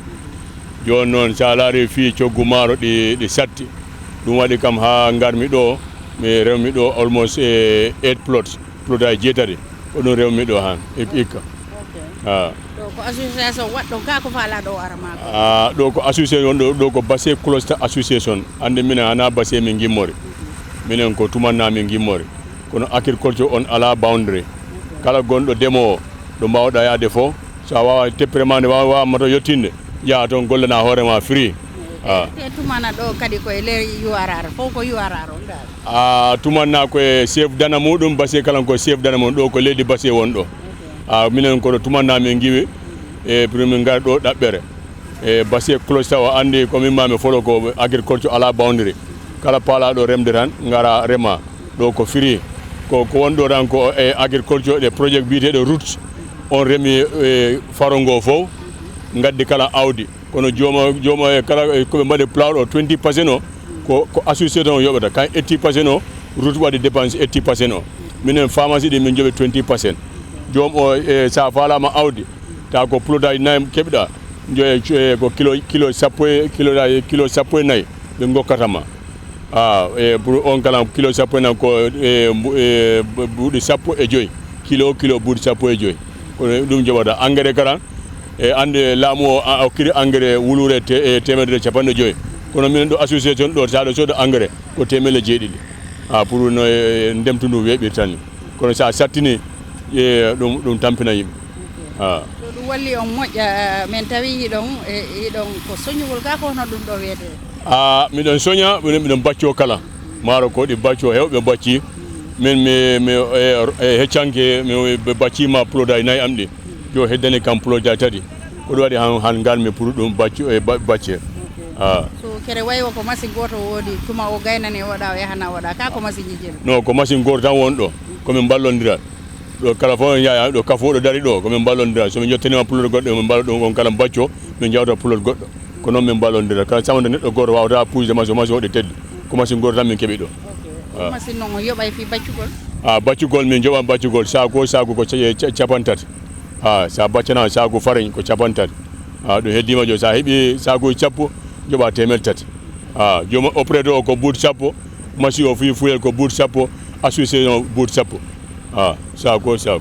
joni noon sa laari fi coggu maaro ɗi satti ɗum waɗi kam ha garmi ɗo mi rewmi ɗo almost 8 plot aji 7 ko ɗum rewmi ɗo han ikka ɗo ko association waɗɗo ga ko faala ɗo arama ɗo ko association ɗo ko Basse Cluster Association ande minen hana Basse min gimmori minen ko tumanna min gimmori kono agriculture on ala boundary kala gonɗo demowo ɗo mbawɗa yaade fof sa wawa teppere ma nde wawamato yettinde yaa toon gollana hoorema free te tumana ɗo kadi koye le yuwararo fof ko yuwararo on tumanna koye chef dana muɗum Basse kala ko chef dana mum ɗo ko leydi Basse won ɗo minen koɗo tumanna min giwi e pour min gari ɗo ɗaɓɓere e Basse Cluster o andi komin mami folo ko agriculture ala boundary kala paalaɗo remde tan gara rema ɗo ko free ko wonɗo tan ko e agriculture ɗe projet biyeteɗo route on remi farongo fof gaddi kala awdi kono jooma e kala koɓe mbaɗi plawɗo 20% o ko association o yoɓata kan 80% o route waɗi dépense 80% o minen pharmacie ɗi min jooɓe 20% joom o sa falama awdi ta ko plotaji 4 keɓɗa joye ko kilo sappo e nayyi ɓe gokkatama pour on kala kilo sappo e nayyi ko buuɗi sappo e joyyi kilo buuɗi sappo e joyyi kono ɗum joɓata engrais kala e ande laamu o hokkiri engrais wulure temedere capanɗe joyyi kono minen ɗo association ɗo saɗa sooda engrais ko temedde jeeɗiɗi pour no ndemtu ndu weeɓir tan ni kono sa sattini ɗum tampina yimɓe ɗum walli on moƴƴa min tawi hiɗon ko soñugol ga ko hono ɗum ɗo wiyete miɗon soña miɗon bacco kala maaro ko ɗi bacco hewɓe bacci min mi heccanke mi baccima ploda nayi am ɗi jo heddani kam ploda tati ko ɗum waɗi han galmi pour ɗum bacce so kere waywo ko machine goto wodi tuma o gaynane waɗa o yahana waɗa ka ko machine jijel non ko machine goto tan won ɗo komin ballodira ɗo kala fof yaa ɗo kafoɗo dari ɗo komin ballodira somin jettanima pulol goɗɗo min mballa ɗum on kala bacco min jawta pulol goɗɗo ko noon min ballodira kala samde neɗɗo goto wawata puusde machine waɗi teddi ko machine goto tan min keeɓi ɗo machine noon o yoɓay fi baccugol baccugol min joɓan baccugol saku ko capantati sa baccana saku farine ko capantati ɗum heddima jo sa heeɓi sakuji sappo joɓa temedde tati joni opérateur o ko buuɗi sappo machine o fi fuyel ko buuɗi sappo association buuɗi sappo saku so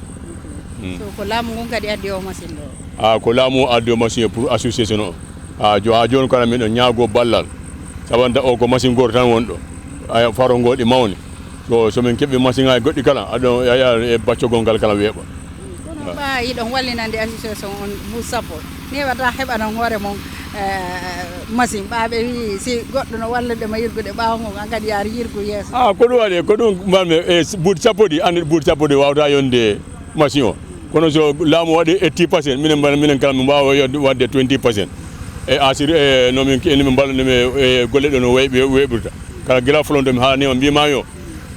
ko laamu ngun kadi addi o machine ɗo ko laamu addi o machine pour association o ha joni kala miɗo ñaago ballal sabanta o ko machine goto tan won ɗo faro ngo ɗi mawni so min keeɓi machine ngaji goɗɗi kala aɗo yaya e baccogol ngal kala weeɓa kono ɓa yiɗon wallinande association on buuɗi sappo ni wata heɓanan hoore mon machine ɓaɓe wi si goɗɗo no walluɗema yirgude ɓawo ngo an kadi yaar yirgu yeeso ko ɗum waɗi ko ɗum mami e buuɗi sappo ɗi andi buuɗi sappo ɗi wawata yonde machine o kono so laamu waɗi 80% minen kala min mbawa wadde 20% e asir e nomin balloɗemi e golle ɗo no weɓirta kala gila folontomi haalanima mbima yo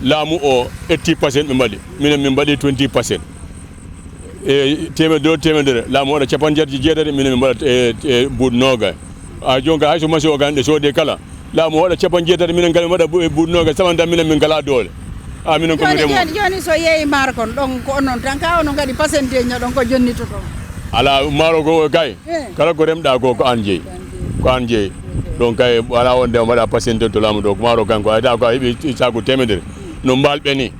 laamu o 80% ɓe mbaɗi minen min mbaɗi 20% e temedere laamu waɗa capanɗe jeetati minen min mbaɗa e buuɗi noga jonka hayso machine o ganɗe soode kala laamu waɗa capanɗe jeetati minen kala min mbaɗa buuɗi noga samanta minen min ngala doole minen komi remo joni so yeeyi maaro kon ɗon ko onon tan ka onon kadi pourcentage ɗon ko jonnito ɗon ala maaro ko kay kala ko remɗa ko an jeeyi donc kay wala wonde mbaɗa pourcentage to laamu ɗo ko maaro kanko ayta ko a heeɓi saku temedere no mbalɓe ni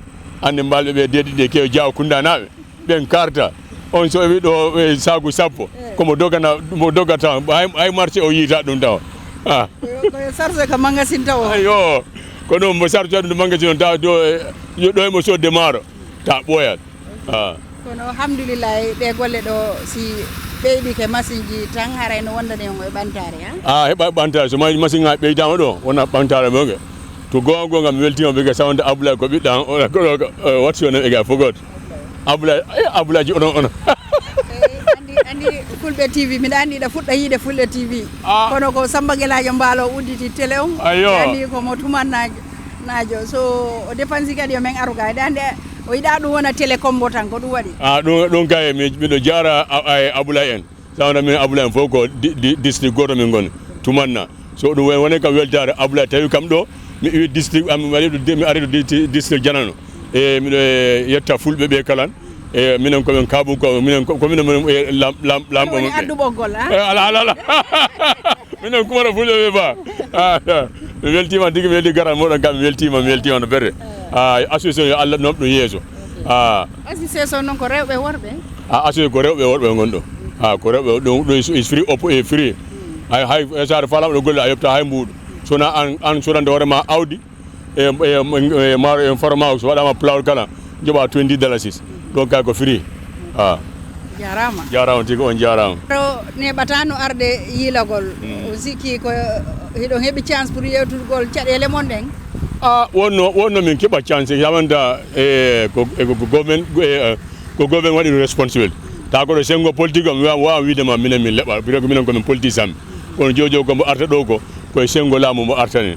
ande mbalɓe ɓe dediɗe kew jaw kundanaɓe ɓen karta on so wi ɗo saku sappo komo dogata hay marché o yiita ɗum tawa koye charge ko magasin taw yo ko ɗum mo charge ɗum magasin on tawa ɗo emo sodde maaro ta ɓoyat kono alhamdoulillahi ɓe golle ɗo si ɓeyɗi ke machine ji tan harayno wondani on e ɓantare heɓa ɓantare so machine ngaji ɓeydama ɗo wona ɓantare moge to gonga mi weltima ɓe ga sawde Abdoulaye ko ɓiɗɗa watti on ɓe ga fogot Abdoulaye ono andi Fulbe TV miɗa andi ɗa fuɗɗa yiide Fulbe TV kono ko Samba Guelajo Mbaalo udditi télé on andi komo tumannajo so o dépensi kadi yo men aruga ede ande o yiɗa ɗum wona télécom bo tan ko ɗum waɗi ɗum kay miɗo jara Abdoulaye en sawda min Abdoulaye en fof ko district goto min goni tumanna so ɗum woni kam weltare Abdoulaye tawi kam ɗo mi wi district mi ari ɗo district janano e miɗo yetta Fulɓe ɓe kalan e minen komin kaaɓu minen lamɓo woni addu ɓoggol ala minen kumata Fulɓe ɓe ba mi weltima tigui mi welti garan moɗon kam mi weltima no berde association yo Allah noɓ ɗum yeeso association noon ko rewɓe worɓe association ko rewɓe worɓe gonɗo ko rewɓe ɗum is free op e free hay sare falama ɗo golle a yebta hay mbuɗo sona an sodande hoorema awdi e maaro en forma so waɗama plawol kala joɓa $20 ɗon kay ko free jarama tigi on jarama to neɓatano arde yiilagol o sikki ko hiɗon heeɓi chance pour yewtugol caɗele mon ɗen wonno min keeɓa chance yamanta ko government waɗi responsible ta koɗo sengo politique o mi wawa widema minen min leɓa biro ko minen komin politicien kono jojo ko mbo arta ɗo koye sengo laamu mo artani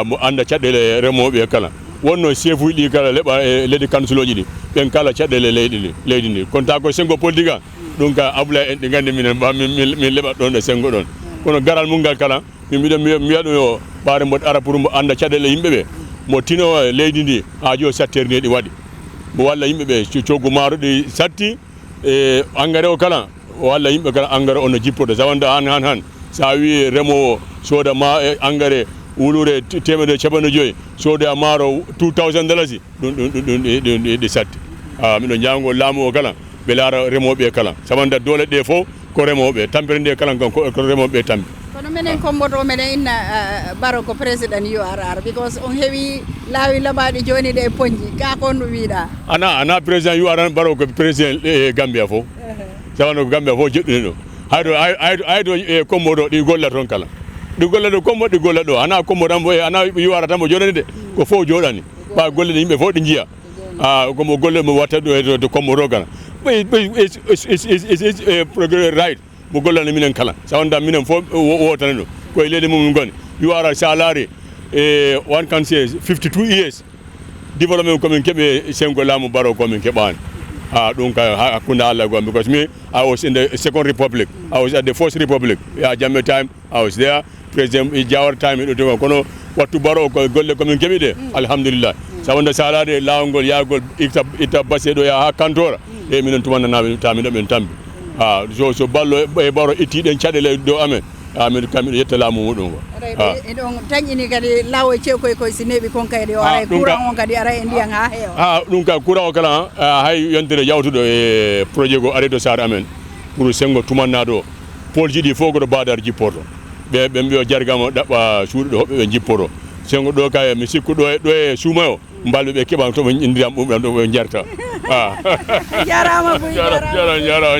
mo anda caɗele remoɓe kala wonno chef uji ɗi kala leɓa e leydi council oji ɗi ɓen kala caɗele leydi ndi kono ta ko sengo politique a ɗum ka Abdoulaye en ɗi gandi minen min leɓa ɗon ɗo sengo ɗon kono garal mum ngal kala min mbiɗo mi wiya ɗum yo ɓaare mbo ara pour mo anda caɗele yimɓeɓe mo tino leydi ndi ha jo sattere ni ɗi waɗi mo walla yimɓeɓe coggu maaro ɗi satti e engrais o kala o walla yimɓe kala engrais ono jippoɗo sawanda han sa wi remowo sooda ma engrais wulure temedere capanɗe joyyi sooda maaro $2000 ɗum ɗi satti miɗo jango laamu o kala ɓe laara remoɓe kala sawanda doole ɗe fof ko remoɓe tampere nde kala ko remoɓe tampi kono minen komboto meɗen inna Baro ko président URR because on heewi laawi laɓaɗi joni ɗe poñji ka kon no wiiɗa ana président URR Baro ko président Gambia fof sawano ko Gambia fof joɗɗini ɗo haydo e komboɗo ɗi golla toon kala ɗi golla ɗo kombo ɗi golla ɗo ana kombo tan ana URR tan mo joɗani de ko fof joɗani ɓa golle ɗe yimɓe fof ɗi jiiya komo golle mo watta ɗo to kommo rogana is progress right mo gollani minen kala sa wonda minen fof wotane ɗo koye leydi mum goni you are a salary one can say 52 years development komin keɓe sengo laamu baro komin keɓani ɗum ka hakkunde Allah gon because me I was in the Second Republic I was at the First Republic Jammeh time I was there President Jawar time ɗo kono wattu baro ko golle komin keɓi ɗe alhamdulillah sa wonda salade lawol yagol itta Basse ɗo ya ha kantora e minen tumannanaɓe tamiɗo ɓen tambi so ballo e baro ittiɗen caɗele dow amen min kam yetta laamu muɗum ko ɗon tañƴini kadi lawo cewkoy koye si neeɓi kon kayde o ara courant on kadi ara e ndiyan ha heewa ɗum ka courant o kala hay yontere yawtuɗo e projet go ari to Sare amen pour sengo tumannaɗo pole ji ɗi fof koɗo badar jipporto ɓe mbiyo jargama ɗaɓɓa suuɗi ɗo hoɓɓe ɓe jippoto sengo ɗo kay mi sikku ɗo e suuma o mbalɓe ɓe keɓa toɓe indiyam ɓumɗam ɗo ɓe jarta jarama boy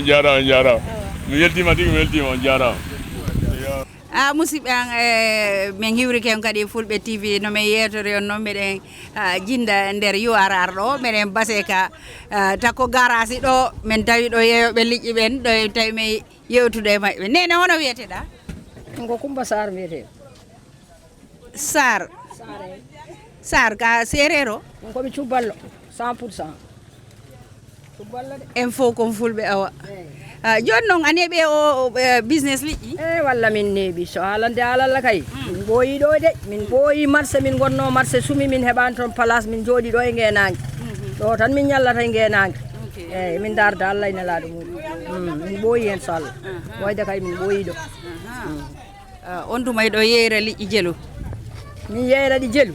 jarama mi weltima tigi mi weltima on jarama musidɓe an min hiwri ken kadi Fulbe TV no min yewtori on noon miɗen jinda nder URR ɗo miɗen Basse ka takko garage ɗo min tawi ɗo yeeyoɓe liƴƴi ɓen ɗo tawi min yewtude e maɓɓe nene hono wiyeteɗa ko Kumba Sar wiyete Sar ka séréer o komi cuballo 100% cuballo de en fof kon Fulɓe awa joni noon a neeɓi o business liƴƴi walla min neeɓi so haalande haalalla kay min ɓooyi ɗo de min ɓooyi marché min gonno marché sumi min heɓani toon place min jooɗi ɗo e ngenangue ɗo tan min ñallata e ngenangue eyyi min darda Allah e nelaɗo muɗum min ɓooyi hen so Allah ɓoyde kay min ɓooyi ɗo on tuma ɗo yeeyra liƴƴi jelu min yeeyra ɗi jelu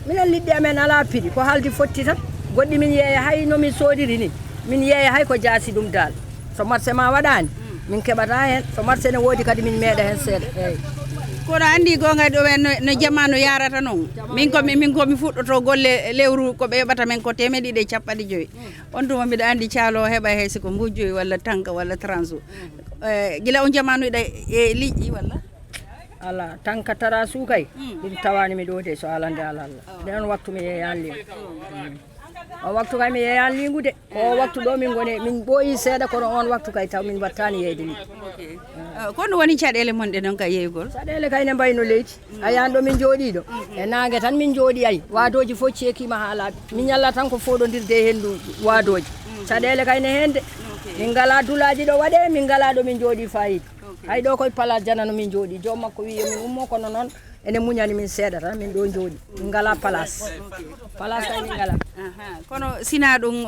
minen liɗɗi amen ala piɗi ko haaldi fotti tan goɗɗi min yeeya hay nomin soodiri ni min yeeya hay ko jaasi ɗum dal so marché ma waɗani min keɓata hen so marché ne woodi kadi min meeɗa hen seeɗa eyyi kono andi gonga ɗo no jamanu yarata noon min komi fuɗɗoto golle lewru ko ɓe ɓata men ko 150 on tuma mbiɗa andi caalo heɓa hay siko mbujjoyi walla tanka walla 30 jours gila on jamanu ɗa e liƴƴi walla ala tanka tara suukay ɗum tawani mi ɗo de so alande ala Allah nden waktu mi yeeyan lingu o waktu kay mi yeeyan lingu de o waktu ɗo min goni min ɓooyi seeɗa kono on waktu kay taw min wattani yeeyde ni kono woni caɗele monɗe noon kay yeeygol caɗele kay ne mbayno leydi a yan ɗo min jooɗi ɗo e nangue tan min jooɗi ay waadoji fof ceekima ha laaɓi min ñalla tan ko foɗodirde e hendu waadoji caɗele kay ne hen de min ngala dulaji ɗo waɗe min ngala ɗo min jooɗi fayida hay ɗo koye place janano min jooɗi jom makko wi min ummo kono noon ene muñani min seeɗa tan min ɗo jooɗi min ngala place kay min ngala kono sina ɗum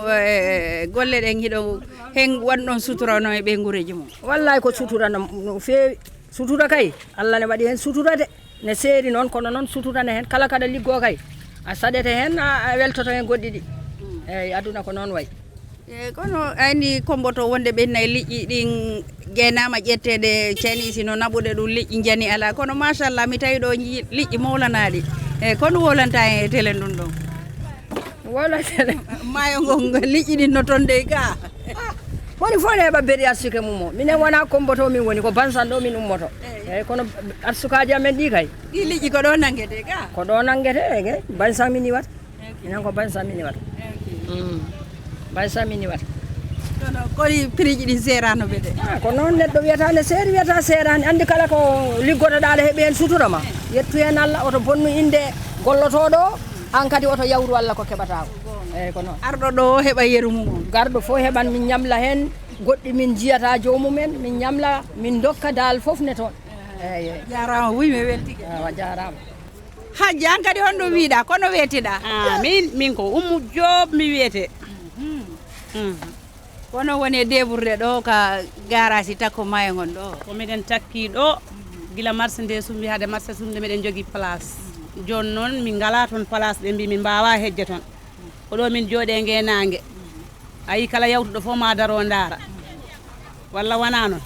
golle ɗen hiɗo hen wanɗon suturano e ɓe guureji mum wallay ko sutura no feewi sutura kay Allah ne waɗi hen sutura de ne seeri noon kono noon sutura ne hen kala kaɗa liggo kay a saɗete hen a weltoto hen goɗɗi ɗi eyyi aduna ko noon wayi kono andi komboto wonde ɓenna e liƴƴi ɗin guenama ƴettede canisi no naɓuɗe ɗum liƴƴi jani ala kono machallah mi tawi ɗo liƴƴi mawlanaɗi kono wolanta e télé ɗum ɗon wola télé maayo ngon liƴƴi ɗin no tonde ka woni fof ne heɓa beɗi arsuke mum o minen wona komboto min woni ko bansan ɗo min ummoto eyyi kono arsukaji amen ɗi kay ɗi liƴƴi ko ɗo nanguete ka ko ɗo nanguete ege bansan min iwata minen ko bansan min iwata Basse min iwata kono kodi prix ji ɗi serano ɓe de ko noon neɗɗo wiyata ne seeri wiyata serani andi kala ko liggotoɗa aɗa heeɓi hen sutura ma yettu hen Allah oto bonnu inde gollotoɗo an kadi oto yawru Allah ko keɓata ko eyyi ko noon arɗo ɗo heeɓa yeru mum garɗo fof heɓan min ñamla hen goɗɗi min jiyata jomumen min ñamla min dokka dal foof ne toon eyyi jarama wuy mi weltike jarama hajji an kadi honɗum wiiɗa kono weetiɗa min ko Umu Joob mi wiyete kono woni deɓurde ɗo ka garage takko maayo ngon ɗo ko miɗen takki ɗo gila marché nde sumbi hade marché sumde miɗen jogui place joni noon min ngala toon place ɓe mbi min mbawa hejje toon ko ɗo min jooɗe ngenague ayi kala yawtuɗo fof ma daro daara walla wona noon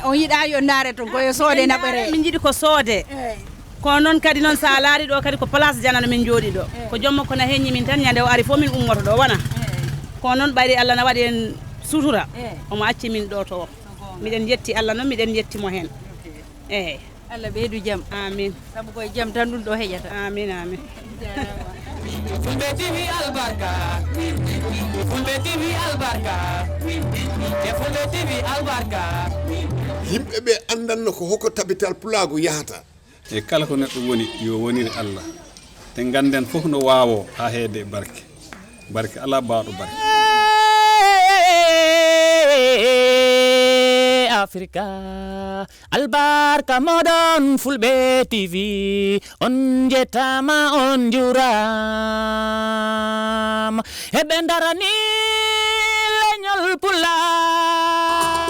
on yiiɗa yo daare toon koyo soode naɓere min jiiɗi ko soode kono noon kadi noon sa laari ɗo kadi ko place janano min jooɗi ɗo ko jomma kono heññi min tan ñande o ari fof min ummoto ɗo wona kono noon ɓayri Allah na waɗi en sutura omo acci min ɗo to miɗen yetti Allah noon miɗen yettimo hen eyyi Allah ɓeydu jaam amin saabu koye jaam tan ɗum ɗo heƴata amin Fulbe TV albarka Fulbe TV albarka te Fulbe TV albarka yimɓe ɓe andanno ko hokko tabital Pulaagu yahata e kala ko neɗɗo woni yo wonire Allah te ganden fof no wawo ha heede barke barke ala baaɗo barke Africa albarka modon Fulbe TV on jetama on juram hebe darani leñol Pulaagu